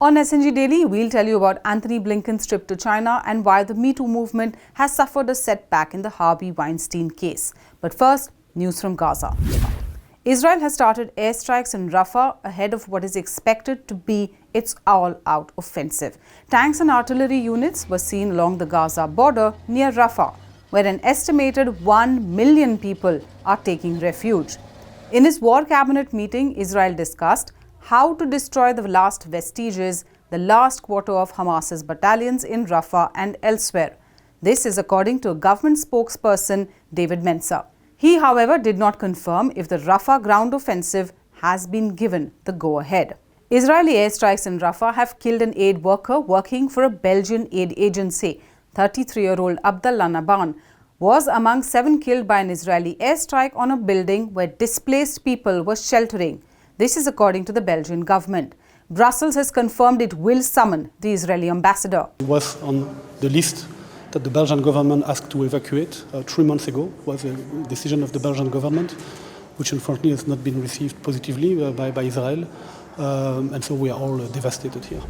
On SNG Daily, we'll tell you about Antony Blinken's trip to China and why the Me Too movement has suffered a setback in the Harvey Weinstein case. But first, news from Gaza. Israel has started airstrikes in Rafah ahead of what is expected to be its all-out offensive. Tanks and artillery units were seen along the Gaza border near Rafah, where an estimated 1 million people are taking refuge. In his war cabinet meeting, Israel discussed how to destroy the last vestiges, the last quarter of Hamas's battalions in Rafah and elsewhere. This is according to a government spokesperson, David Mencer. He, however, did not confirm if the Rafah ground offensive has been given the go-ahead. Israeli airstrikes in Rafah have killed an aid worker working for a Belgian aid agency. 33-year-old Abdallah Nabhan was among 7 killed by an Israeli airstrike on a building where displaced people were sheltering. This is according to the Belgian government. Brussels has confirmed it will summon the Israeli ambassador. It was on the list that the Belgian government asked to evacuate 3 months ago. It was a decision of the Belgian government, which unfortunately has not been received positively by Israel. And so we are all devastated here.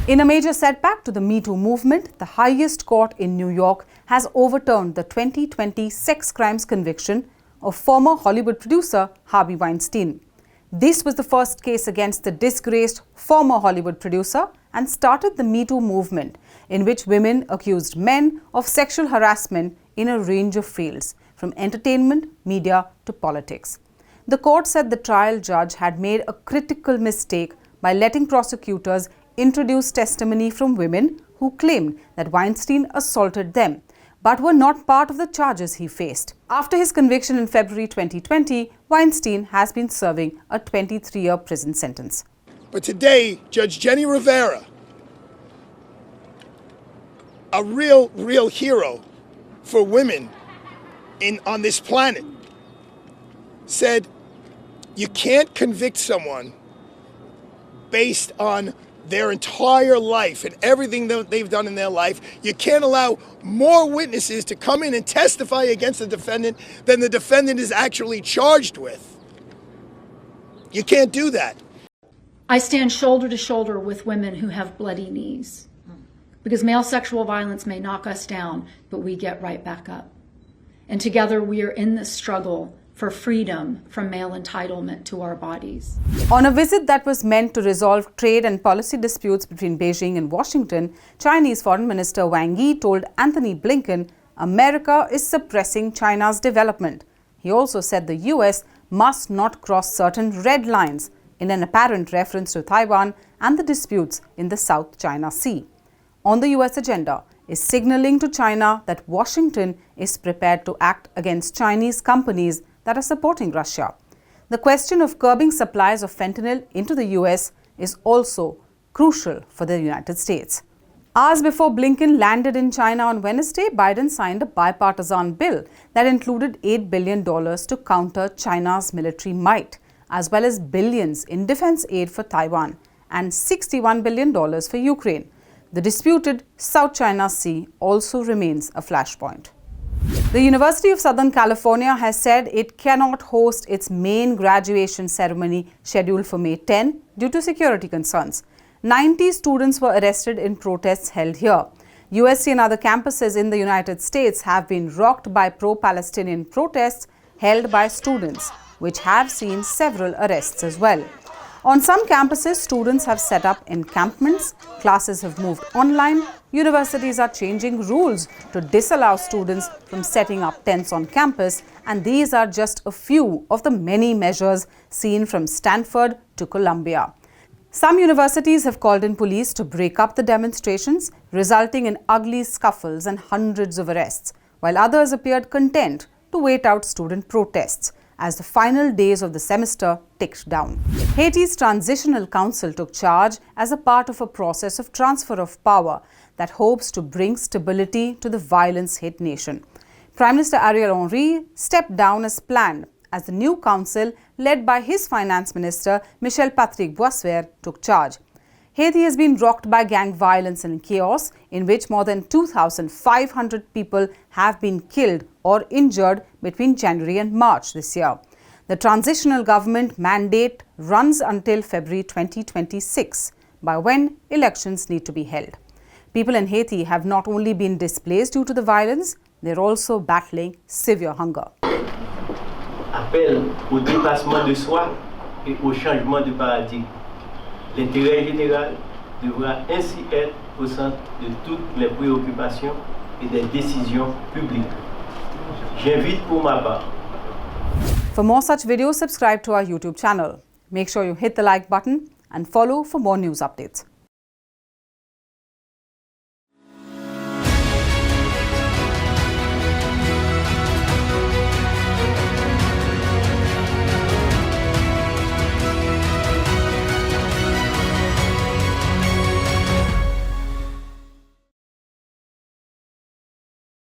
In a major setback to the Me Too movement, the highest court in New York has overturned the 2020 sex crimes conviction of former Hollywood producer Harvey Weinstein. This was the first case against the disgraced former Hollywood producer and started the Me Too movement, in which women accused men of sexual harassment in a range of fields, from entertainment, media to politics. The court said the trial judge had made a critical mistake by letting prosecutors introduce testimony from women who claimed that Weinstein assaulted them, but were not part of the charges he faced. After his conviction in February 2020, Weinstein has been serving a 23-year prison sentence. But today, Judge Jenny Rivera, a real hero for women on this planet, said you can't convict someone based on their entire life and everything that they've done in their life. You can't allow more witnesses to come in and testify against the defendant than the defendant is actually charged with. You can't do that. I stand shoulder to shoulder with women who have bloody knees, because male sexual violence may knock us down, but we get right back up. And together we are in this struggle for freedom from male entitlement to our bodies. On a visit that was meant to resolve trade and policy disputes between Beijing and Washington, Chinese Foreign Minister Wang Yi told Antony Blinken America is suppressing China's development. He also said the US must not cross certain red lines, in an apparent reference to Taiwan and the disputes in the South China Sea. On the US agenda is signaling to China that Washington is prepared to act against Chinese companies that are supporting Russia. The question of curbing supplies of fentanyl into the US is also crucial for the United States. Hours before Blinken landed in China on Wednesday, Biden signed a bipartisan bill that included $8 billion to counter China's military might, as well as billions in defense aid for Taiwan and $61 billion for Ukraine. The disputed South China Sea also remains a flashpoint. The University of Southern California has said it cannot host its main graduation ceremony scheduled for May 10 due to security concerns. 90 students were arrested in protests held here. USC and other campuses in the United States have been rocked by pro-Palestinian protests held by students, which have seen several arrests as well. On some campuses, students have set up encampments, classes have moved online, universities are changing rules to disallow students from setting up tents on campus, and these are just a few of the many measures seen from Stanford to Columbia. Some universities have called in police to break up the demonstrations, resulting in ugly scuffles and hundreds of arrests, while others appeared content to wait out student protests as the final days of the semester ticked down. Haiti's Transitional Council took charge as a part of a process of transfer of power that hopes to bring stability to the violence-hit nation. Prime Minister Ariel Henry stepped down as planned as the new council, led by his finance minister, Michel Patrick Boissuert, took charge. Haiti has been rocked by gang violence and chaos, in which more than 2,500 people have been killed or injured between January and March this year. The transitional government mandate runs until February 2026. by when elections need to be held. People in Haiti have not only been displaced due to the violence, they're also battling severe hunger. Appel au dépassement de soi et au changement de paradigme. L'intérêt général devra ainsi être au centre de toutes les préoccupations et des décisions publiques. J'invite pour ma part. For more such videos, subscribe to our YouTube channel. Make sure you hit the like button and follow for more news updates.